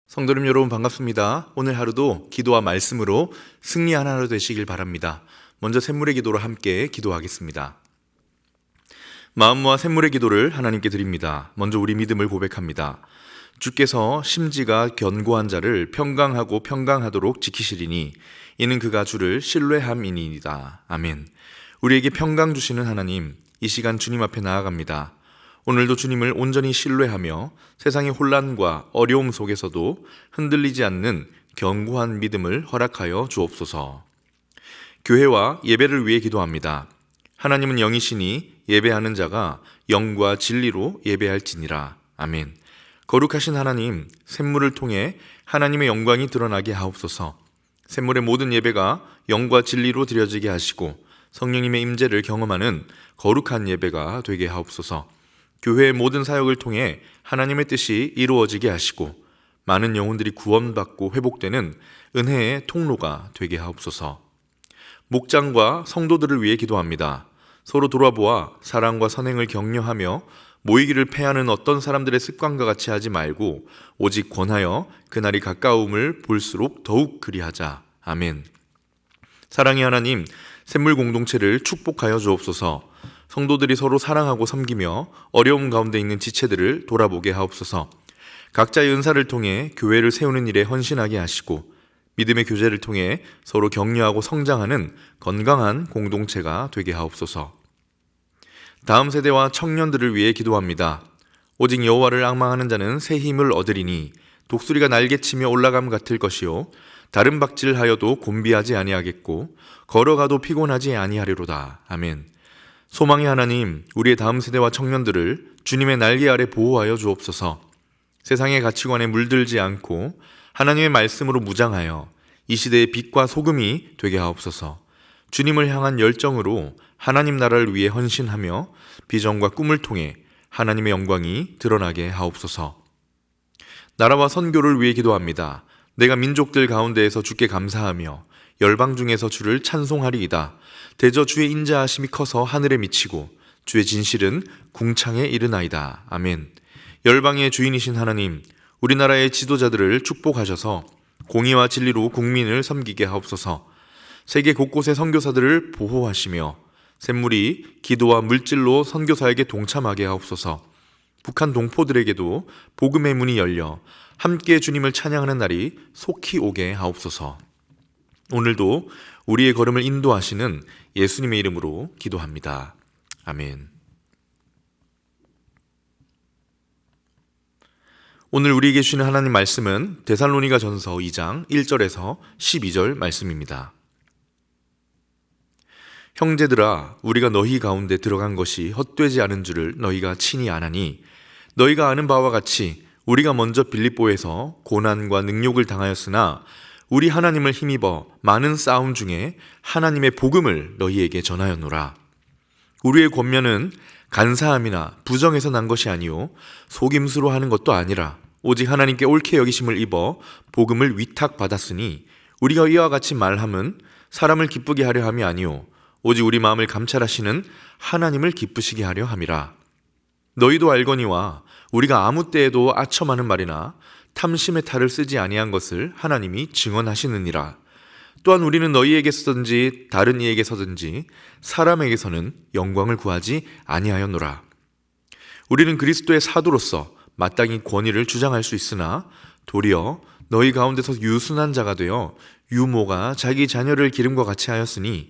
성도님 여러분 반갑습니다. 오늘 하루도 기도와 말씀으로 승리하는 하루 되시길 바랍니다. 먼저 샘물의 기도로 함께 기도하겠습니다. 마음 모아 샘물의 기도를 하나님께 드립니다. 먼저 우리 믿음을 고백합니다. 주께서 심지가 견고한 자를 평강하고 평강하도록 지키시리니 이는 그가 주를 신뢰함이니이다. 아멘. 우리에게 평강 주시는 하나님, 이 시간 주님 앞에 나아갑니다. 오늘도 주님을 온전히 신뢰하며 세상의 혼란과 어려움 속에서도 흔들리지 않는 견고한 믿음을 허락하여 주옵소서. 교회와 예배를 위해 기도합니다. 하나님은 영이시니 예배하는 자가 영과 진리로 예배할지니라. 아멘. 거룩하신 하나님, 샘물을 통해 하나님의 영광이 드러나게 하옵소서. 샘물의 모든 예배가 영과 진리로 드려지게 하시고 성령님의 임재를 경험하는 거룩한 예배가 되게 하옵소서. 교회의 모든 사역을 통해 하나님의 뜻이 이루어지게 하시고 많은 영혼들이 구원받고 회복되는 은혜의 통로가 되게 하옵소서. 목장과 성도들을 위해 기도합니다. 서로 돌아보아 사랑과 선행을 격려하며 모이기를 패하는 어떤 사람들의 습관과 같이 하지 말고 오직 권하여 그날이 가까움을 볼수록 더욱 그리하자. 아멘. 사랑의 하나님, 샘물 공동체를 축복하여 주옵소서. 성도들이 서로 사랑하고 섬기며 어려움 가운데 있는 지체들을 돌아보게 하옵소서. 각자의 은사를 통해 교회를 세우는 일에 헌신하게 하시고 믿음의 교제를 통해 서로 격려하고 성장하는 건강한 공동체가 되게 하옵소서. 다음 세대와 청년들을 위해 기도합니다. 오직 여호와를 앙망하는 자는 새 힘을 얻으리니 독수리가 날개치며 올라감 같을 것이요 다른 박질하여도 곤비하지 아니하겠고 걸어가도 피곤하지 아니하리로다. 아멘. 소망의 하나님, 우리의 다음 세대와 청년들을 주님의 날개 아래 보호하여 주옵소서. 세상의 가치관에 물들지 않고 하나님의 말씀으로 무장하여 이 시대의 빛과 소금이 되게 하옵소서. 주님을 향한 열정으로 하나님 나라를 위해 헌신하며 비전과 꿈을 통해 하나님의 영광이 드러나게 하옵소서. 나라와 선교를 위해 기도합니다. 내가 민족들 가운데에서 주께 감사하며 열방 중에서 주를 찬송하리이다. 대저 주의 인자하심이 커서 하늘에 미치고 주의 진실은 궁창에 이르나이다. 아멘. 열방의 주인이신 하나님, 우리나라의 지도자들을 축복하셔서 공의와 진리로 국민을 섬기게 하옵소서. 세계 곳곳의 선교사들을 보호하시며 샘물이 기도와 물질로 선교사에게 동참하게 하옵소서. 북한 동포들에게도 복음의 문이 열려 함께 주님을 찬양하는 날이 속히 오게 하옵소서. 오늘도 우리의 걸음을 인도하시는 예수님의 이름으로 기도합니다. 아멘. 오늘 우리에게 주시는 하나님 말씀은 데살로니가 전서 2장 1절에서 12절 말씀입니다. 형제들아, 우리가 너희 가운데 들어간 것이 헛되지 않은 줄을 너희가 친히 아나니 너희가 아는 바와 같이 우리가 먼저 빌립보에서 고난과 능욕을 당하였으나 우리 하나님을 힘입어 많은 싸움 중에 하나님의 복음을 너희에게 전하였노라. 우리의 권면은 간사함이나 부정에서 난 것이 아니요 속임수로 하는 것도 아니라 오직 하나님께 옳게 여기심을 입어 복음을 위탁받았으니 우리가 이와 같이 말함은 사람을 기쁘게 하려 함이 아니요 오직 우리 마음을 감찰하시는 하나님을 기쁘시게 하려 함이라. 너희도 알거니와 우리가 아무 때에도 아첨하는 말이나 탐심의 탈을 쓰지 아니한 것을 하나님이 증언하시느니라. 또한 우리는 너희에게서든지 다른 이에게서든지 사람에게서는 영광을 구하지 아니하였노라. 우리는 그리스도의 사도로서 마땅히 권위를 주장할 수 있으나 도리어 너희 가운데서 유순한 자가 되어 유모가 자기 자녀를 기름과 같이 하였으니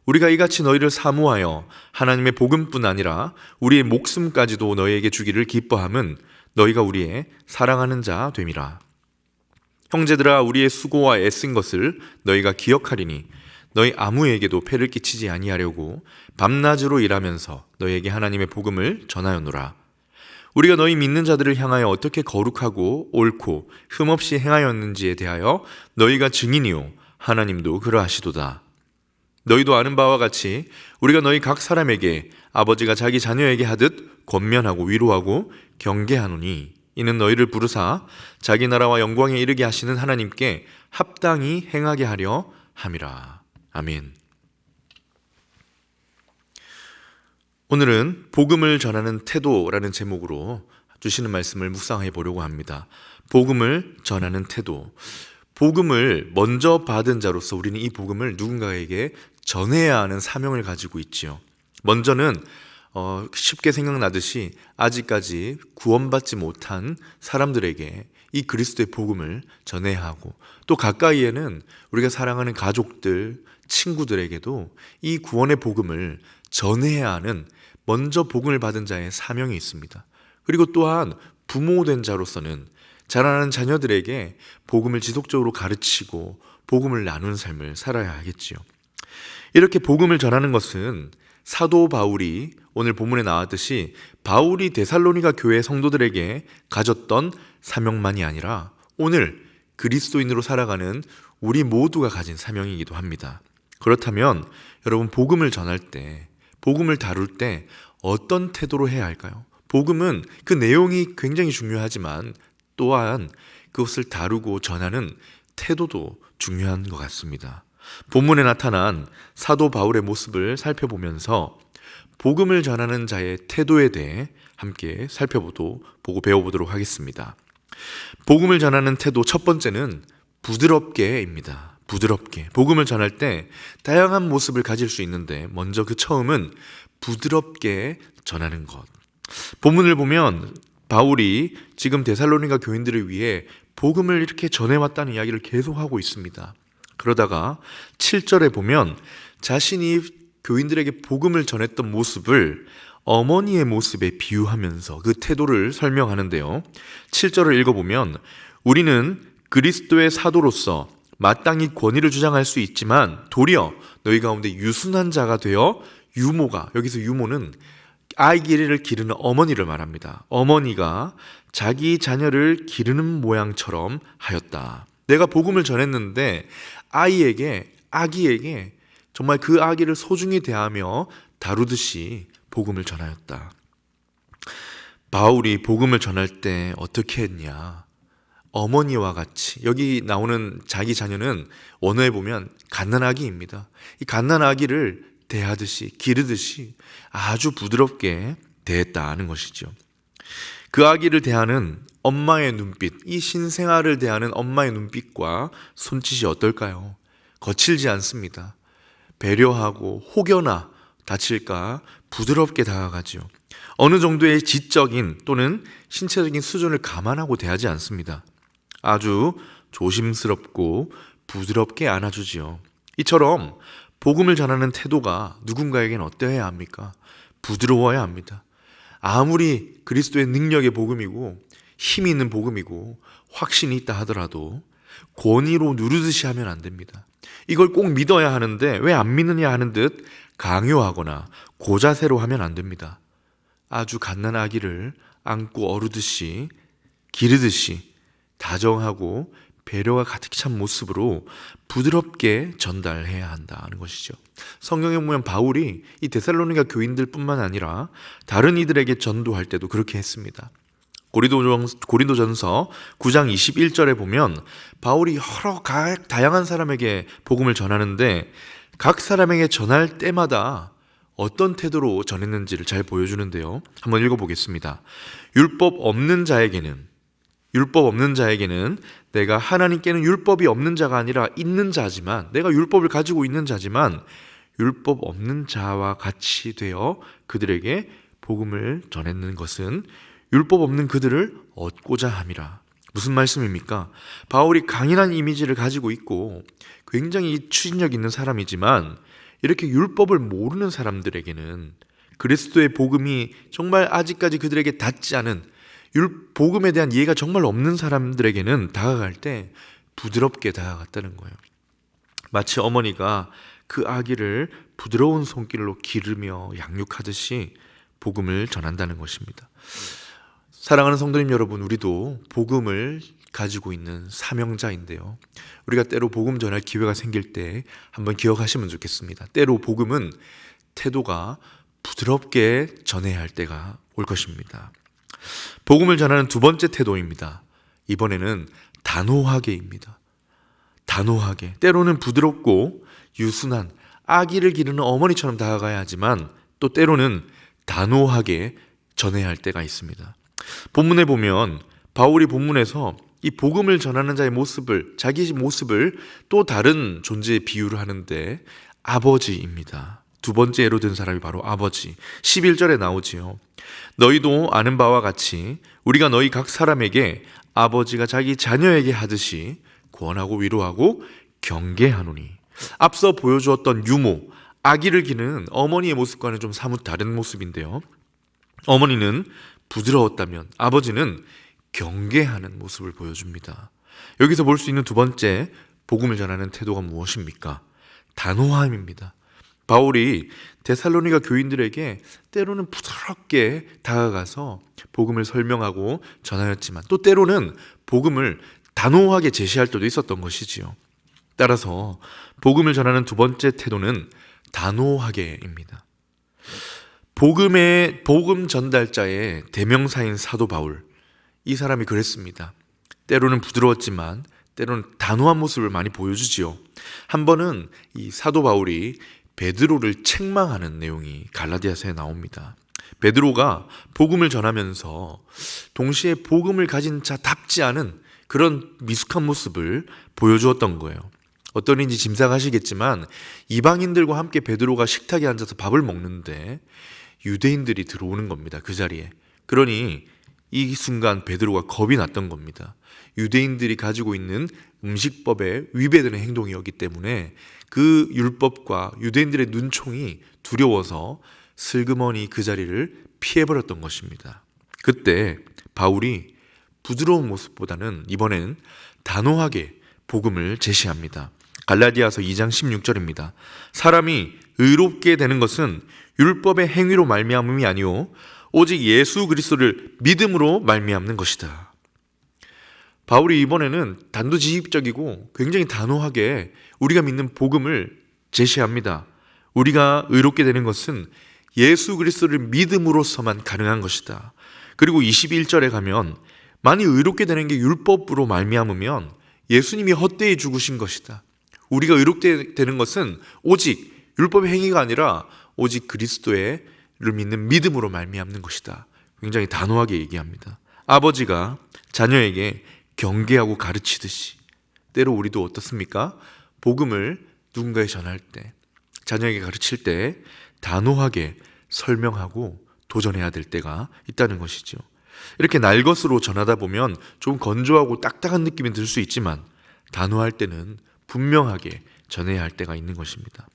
우리가 이같이 너희를 사모하여 하나님의 복음뿐 아니라 우리의 목숨까지도 너희에게 주기를 기뻐함은 너희가 우리의 사랑하는 자 됨이라. 형제들아, 우리의 수고와 애쓴 것을 너희가 기억하리니 너희 아무에게도 폐를 끼치지 아니하려고 밤낮으로 일하면서 너희에게 하나님의 복음을 전하였노라. 우리가 너희 믿는 자들을 향하여 어떻게 거룩하고 옳고 흠없이 행하였는지에 대하여 너희가 증인이요 하나님도 그러하시도다. 너희도 아는 바와 같이 우리가 너희 각 사람에게 아버지가 자기 자녀에게 하듯 권면하고 위로하고 경계하노니 이는 너희를 부르사 자기 나라와 영광에 이르게 하시는 하나님께 합당히 행하게 하려 함이라. 아멘. 오늘은 복음을 전하는 태도라는 제목으로 주시는 말씀을 묵상해 보려고 합니다. 복음을 전하는 태도. 복음을 먼저 받은 자로서 우리는 이 복음을 누군가에게 전해야 하는 사명을 가지고 있지요. 먼저는 쉽게 생각나듯이 아직까지 구원받지 못한 사람들에게 이 그리스도의 복음을 전해야 하고, 또 가까이에는 우리가 사랑하는 가족들, 친구들에게도 이 구원의 복음을 전해야 하는 먼저 복음을 받은 자의 사명이 있습니다. 그리고 또한 부모된 자로서는 자라나는 자녀들에게 복음을 지속적으로 가르치고 복음을 나누는 삶을 살아야 하겠지요. 이렇게 복음을 전하는 것은 사도 바울이 오늘 본문에 나왔듯이 바울이 데살로니가 교회 성도들에게 가졌던 사명만이 아니라 오늘 그리스도인으로 살아가는 우리 모두가 가진 사명이기도 합니다. 그렇다면 여러분, 복음을 전할 때, 복음을 다룰 때 어떤 태도로 해야 할까요? 복음은 그 내용이 굉장히 중요하지만 또한 그것을 다루고 전하는 태도도 중요한 것 같습니다. 본문에 나타난 사도 바울의 모습을 살펴보면서 복음을 전하는 자의 태도에 대해 함께 살펴보고 배워보도록 하겠습니다. 복음을 전하는 태도 첫 번째는 부드럽게입니다. 부드럽게. 복음을 전할 때 다양한 모습을 가질 수 있는데 먼저 그 처음은 부드럽게 전하는 것. 본문을 보면 바울이 지금 데살로니가 교인들을 위해 복음을 이렇게 전해왔다는 이야기를 계속하고 있습니다. 그러다가 7절에 보면 자신이 교인들에게 복음을 전했던 모습을 어머니의 모습에 비유하면서 그 태도를 설명하는데요. 7절을 읽어보면 우리는 그리스도의 사도로서 마땅히 권위를 주장할 수 있지만 도리어 너희 가운데 유순한 자가 되어 유모가, 여기서 유모는 아이를 기르는 어머니를 말합니다. 어머니가 자기 자녀를 기르는 모양처럼 하였다. 내가 복음을 전했는데 아기에게 정말 그 아기를 소중히 대하며 다루듯이 복음을 전하였다. 바울이 복음을 전할 때 어떻게 했냐? 어머니와 같이, 여기 나오는 자기 자녀는 원어에 보면 갓난아기입니다. 이 갓난아기를 대하듯이, 기르듯이 아주 부드럽게 대했다는 것이죠. 그 아기를 대하는 엄마의 눈빛, 이 신생아를 대하는 엄마의 눈빛과 손짓이 어떨까요? 거칠지 않습니다. 배려하고 혹여나 다칠까 부드럽게 다가가지요. 어느 정도의 지적인 또는 신체적인 수준을 감안하고 대하지 않습니다. 아주 조심스럽고 부드럽게 안아주지요. 이처럼 복음을 전하는 태도가 누군가에게는 어떠해야 합니까? 부드러워야 합니다. 아무리 그리스도의 능력의 복음이고 힘이 있는 복음이고 확신이 있다 하더라도 권위로 누르듯이 하면 안 됩니다. 이걸 꼭 믿어야 하는데 왜 안 믿느냐 하는 듯 강요하거나 고자세로 하면 안 됩니다. 아주 갓난아기를 안고 어루듯이, 기르듯이 다정하고 배려가 가득 찬 모습으로 부드럽게 전달해야 한다는 것이죠. 성경에 보면 바울이 이 데살로니가 교인들뿐만 아니라 다른 이들에게 전도할 때도 그렇게 했습니다. 고린도전서 9장 21절에 보면 바울이 여러 다양한 사람에게 복음을 전하는데 각 사람에게 전할 때마다 어떤 태도로 전했는지를 잘 보여주는데요. 한번 읽어보겠습니다. 율법 없는 자에게는 내가 하나님께는 율법이 없는 자가 아니라 있는 자지만, 내가 율법을 가지고 있는 자지만 율법 없는 자와 같이 되어 그들에게 복음을 전했는 것은 율법 없는 그들을 얻고자 함이라. 무슨 말씀입니까? 바울이 강인한 이미지를 가지고 있고 굉장히 추진력 있는 사람이지만 이렇게 율법을 모르는 사람들에게는, 그리스도의 복음이 정말 아직까지 그들에게 닿지 않은, 복음에 대한 이해가 정말 없는 사람들에게는 다가갈 때 부드럽게 다가갔다는 거예요. 마치 어머니가 그 아기를 부드러운 손길로 기르며 양육하듯이 복음을 전한다는 것입니다. 사랑하는 성도님 여러분, 우리도 복음을 가지고 있는 사명자인데요. 우리가 때로 복음 전할 기회가 생길 때 한번 기억하시면 좋겠습니다. 때로 복음은 태도가 부드럽게 전해야 할 때가 올 것입니다. 복음을 전하는 두 번째 태도입니다. 이번에는 단호하게입니다. 단호하게. 때로는 부드럽고 유순한 아기를 기르는 어머니처럼 다가가야 하지만 또 때로는 단호하게 전해야 할 때가 있습니다. 본문에 보면 바울이 본문에서 이 복음을 전하는 자의 모습을, 자기 모습을 또 다른 존재의 비유를 하는데 아버지입니다. 두 번째 예로 든 사람이 바로 아버지. 11절에 나오지요. 너희도 아는 바와 같이 우리가 너희 각 사람에게 아버지가 자기 자녀에게 하듯이 구원하고 위로하고 경계하노니. 앞서 보여주었던 유모, 아기를 기르는 어머니의 모습과는 좀 사뭇 다른 모습인데요. 어머니는 부드러웠다면 아버지는 경계하는 모습을 보여줍니다. 여기서 볼 수 있는 두 번째 복음을 전하는 태도가 무엇입니까? 단호함입니다. 바울이 데살로니가 교인들에게 때로는 부드럽게 다가가서 복음을 설명하고 전하였지만 또 때로는 복음을 단호하게 제시할 때도 있었던 것이지요. 따라서 복음을 전하는 두 번째 태도는 단호하게입니다. 복음 전달자의 대명사인 사도 바울, 이 사람이 그랬습니다. 때로는 부드러웠지만 때로는 단호한 모습을 많이 보여주지요. 한 번은 이 사도 바울이 베드로를 책망하는 내용이 갈라디아서에 나옵니다. 베드로가 복음을 전하면서 동시에 복음을 가진 자답지 않은 그런 미숙한 모습을 보여주었던 거예요. 어떤 일인지 짐작하시겠지만 이방인들과 함께 베드로가 식탁에 앉아서 밥을 먹는데 유대인들이 들어오는 겁니다. 그 자리에. 그러니 이 순간 베드로가 겁이 났던 겁니다. 유대인들이 가지고 있는 음식법에 위배되는 행동이었기 때문에 그 율법과 유대인들의 눈총이 두려워서 슬그머니 그 자리를 피해버렸던 것입니다. 그때 바울이 부드러운 모습보다는 이번엔 단호하게 복음을 제시합니다. 갈라디아서 2장 16절입니다. 사람이 의롭게 되는 것은 율법의 행위로 말미암음이 아니오 오직 예수 그리스도를 믿음으로 말미암는 것이다. 바울이 이번에는 단도직입적이고 굉장히 단호하게 우리가 믿는 복음을 제시합니다. 우리가 의롭게 되는 것은 예수 그리스도를 믿음으로서만 가능한 것이다. 그리고 21절에 가면 만일 의롭게 되는 게 율법으로 말미암으면 예수님이 헛되이 죽으신 것이다. 우리가 의롭게 되는 것은 오직 율법의 행위가 아니라 오직 그리스도를 믿는 믿음으로 말미암는 것이다. 굉장히 단호하게 얘기합니다. 아버지가 자녀에게 경계하고 가르치듯이 때로 우리도 어떻습니까? 복음을 누군가에 전할 때, 자녀에게 가르칠 때 단호하게 설명하고 도전해야 될 때가 있다는 것이죠. 이렇게 날 것으로 전하다 보면 좀 건조하고 딱딱한 느낌이 들 수 있지만 단호할 때는 분명하게 전해야 할 때가 있는 것입니다.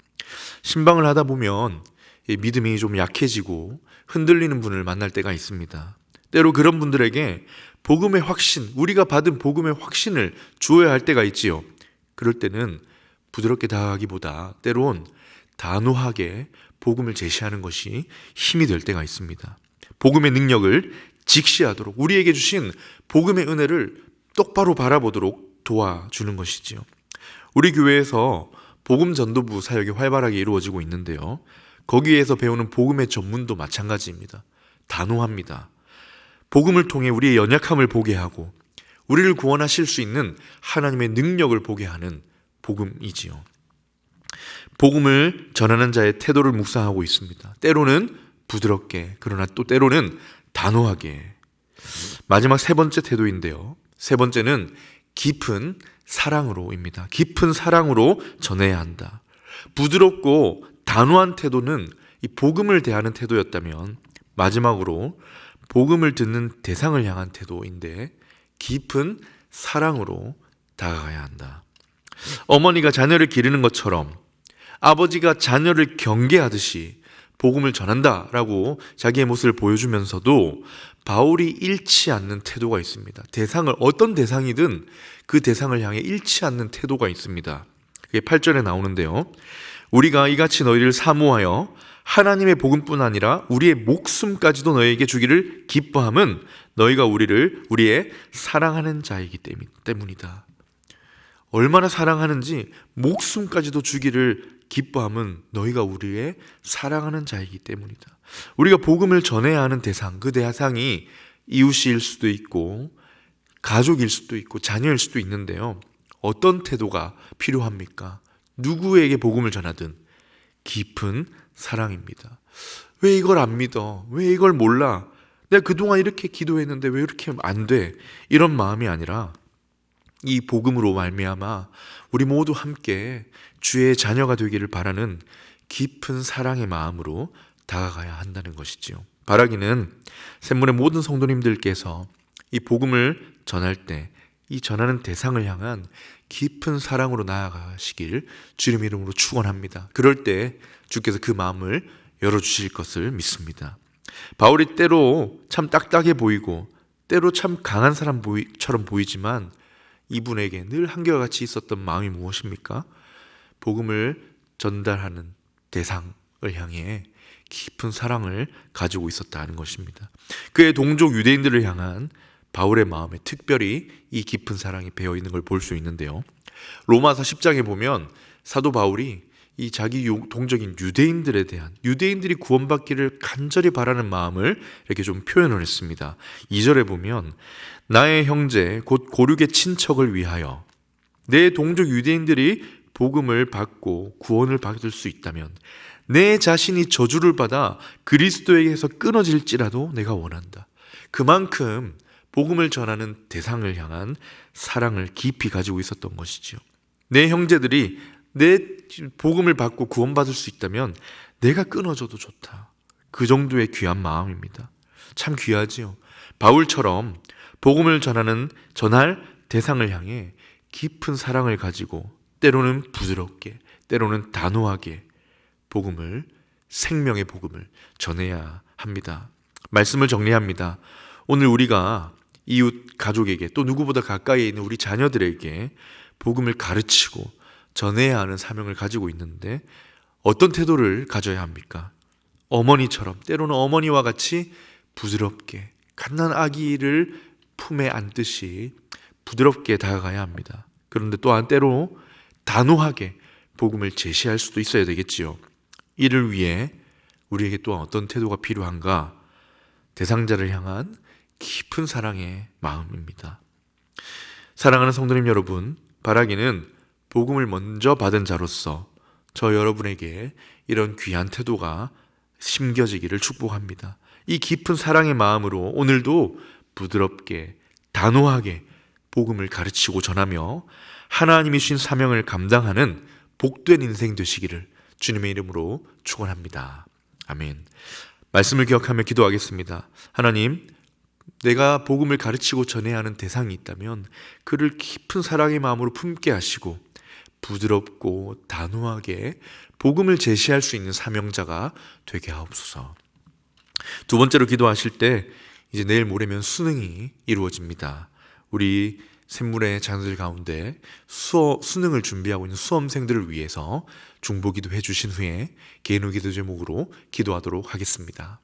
신방을 하다 보면 믿음이 좀 약해지고 흔들리는 분을 만날 때가 있습니다. 때로 그런 분들에게 복음의 확신, 우리가 받은 복음의 확신을 주어야 할 때가 있지요. 그럴 때는 부드럽게 다가가기보다 때론 단호하게 복음을 제시하는 것이 힘이 될 때가 있습니다. 복음의 능력을 직시하도록 우리에게 주신 복음의 은혜를 똑바로 바라보도록 도와주는 것이지요. 우리 교회에서 복음 전도부 사역이 활발하게 이루어지고 있는데요. 거기에서 배우는 복음의 전문도 마찬가지입니다. 단호합니다. 복음을 통해 우리의 연약함을 보게 하고 우리를 구원하실 수 있는 하나님의 능력을 보게 하는 복음이지요. 복음을 전하는 자의 태도를 묵상하고 있습니다. 때로는 부드럽게, 그러나 또 때로는 단호하게. 마지막 세 번째 태도인데요. 세 번째는 깊은 사랑으로입니다. 깊은 사랑으로 전해야 한다. 부드럽고 단호한 태도는 이 복음을 대하는 태도였다면 마지막으로 복음을 듣는 대상을 향한 태도인데 깊은 사랑으로 다가가야 한다. 어머니가 자녀를 기르는 것처럼 아버지가 자녀를 경계하듯이 복음을 전한다라고 자기의 모습을 보여주면서도 바울이 잃지 않는 태도가 있습니다. 대상을 어떤 대상이든 그 대상을 향해 잃지 않는 태도가 있습니다. 그게 8절에 나오는데요. 우리가 이같이 너희를 사모하여 하나님의 복음뿐 아니라 우리의 목숨까지도 너희에게 주기를 기뻐함은 너희가 우리의 사랑하는 자이기 때문이다. 얼마나 사랑하는지 목숨까지도 주기를 기뻐함은 너희가 우리의 사랑하는 자이기 때문이다. 우리가 복음을 전해야 하는 대상, 그 대상이 이웃일 수도 있고 가족일 수도 있고 자녀일 수도 있는데요. 어떤 태도가 필요합니까? 누구에게 복음을 전하든 깊은 사랑입니다. 왜 이걸 안 믿어? 왜 이걸 몰라? 내가 그동안 이렇게 기도했는데 왜 이렇게 안 돼? 이런 마음이 아니라 이 복음으로 말미암아 우리 모두 함께 주의 자녀가 되기를 바라는 깊은 사랑의 마음으로 다가가야 한다는 것이지요. 바라기는 샘물의 모든 성도님들께서 이 복음을 전할 때 이 전하는 대상을 향한 깊은 사랑으로 나아가시길 주님 이름으로 축원합니다. 그럴 때 주께서 그 마음을 열어주실 것을 믿습니다. 바울이 때로 참 딱딱해 보이고 때로 참 강한 사람처럼 보이지만 이분에게 늘 한결같이 있었던 마음이 무엇입니까? 복음을 전달하는 대상을 향해 깊은 사랑을 가지고 있었다는 것입니다. 그의 동족 유대인들을 향한 바울의 마음에 특별히 이 깊은 사랑이 배어 있는 걸 볼 수 있는데요. 로마서 10장에 보면 사도 바울이 이 자기 동족인 유대인들에 대한 유대인들이 구원받기를 간절히 바라는 마음을 이렇게 좀 표현을 했습니다. 2절에 보면 나의 형제 곧 고륙의 친척을 위하여 내 동족 유대인들이 복음을 받고 구원을 받을 수 있다면 내 자신이 저주를 받아 그리스도에게서 끊어질지라도 내가 원한다. 그만큼 복음을 전하는 대상을 향한 사랑을 깊이 가지고 있었던 것이지요. 내 형제들이 내 복음을 받고 구원받을 수 있다면 내가 끊어져도 좋다. 그 정도의 귀한 마음입니다. 참 귀하지요. 바울처럼 복음을 전할 대상을 향해 깊은 사랑을 가지고 때로는 부드럽게, 때로는 단호하게 생명의 복음을 전해야 합니다. 말씀을 정리합니다. 오늘 우리가 이웃 가족에게 또 누구보다 가까이 있는 우리 자녀들에게 복음을 가르치고 전해야 하는 사명을 가지고 있는데 어떤 태도를 가져야 합니까? 어머니처럼 때로는 어머니와 같이 부드럽게 갓난 아기를 품에 안듯이 부드럽게 다가가야 합니다. 그런데 또한 때로 단호하게 복음을 제시할 수도 있어야 되겠지요. 이를 위해 우리에게 또한 어떤 태도가 필요한가? 대상자를 향한 깊은 사랑의 마음입니다. 사랑하는 성도님 여러분, 바라기는 복음을 먼저 받은 자로서 저 여러분에게 이런 귀한 태도가 심겨지기를 축복합니다. 이 깊은 사랑의 마음으로 오늘도 부드럽게 단호하게 복음을 가르치고 전하며 하나님이 주신 사명을 감당하는 복된 인생 되시기를 주님의 이름으로 축원합니다. 아멘. 말씀을 기억하며 기도하겠습니다. 하나님, 내가 복음을 가르치고 전해야 하는 대상이 있다면 그를 깊은 사랑의 마음으로 품게 하시고 부드럽고 단호하게 복음을 제시할 수 있는 사명자가 되게 하옵소서. 두 번째로 기도하실 때 이제 내일 모레면 수능이 이루어집니다. 우리 샘물의 자녀들 가운데 수능을 준비하고 있는 수험생들을 위해서 중보기도 해주신 후에 개인의 기도 제목으로 기도하도록 하겠습니다.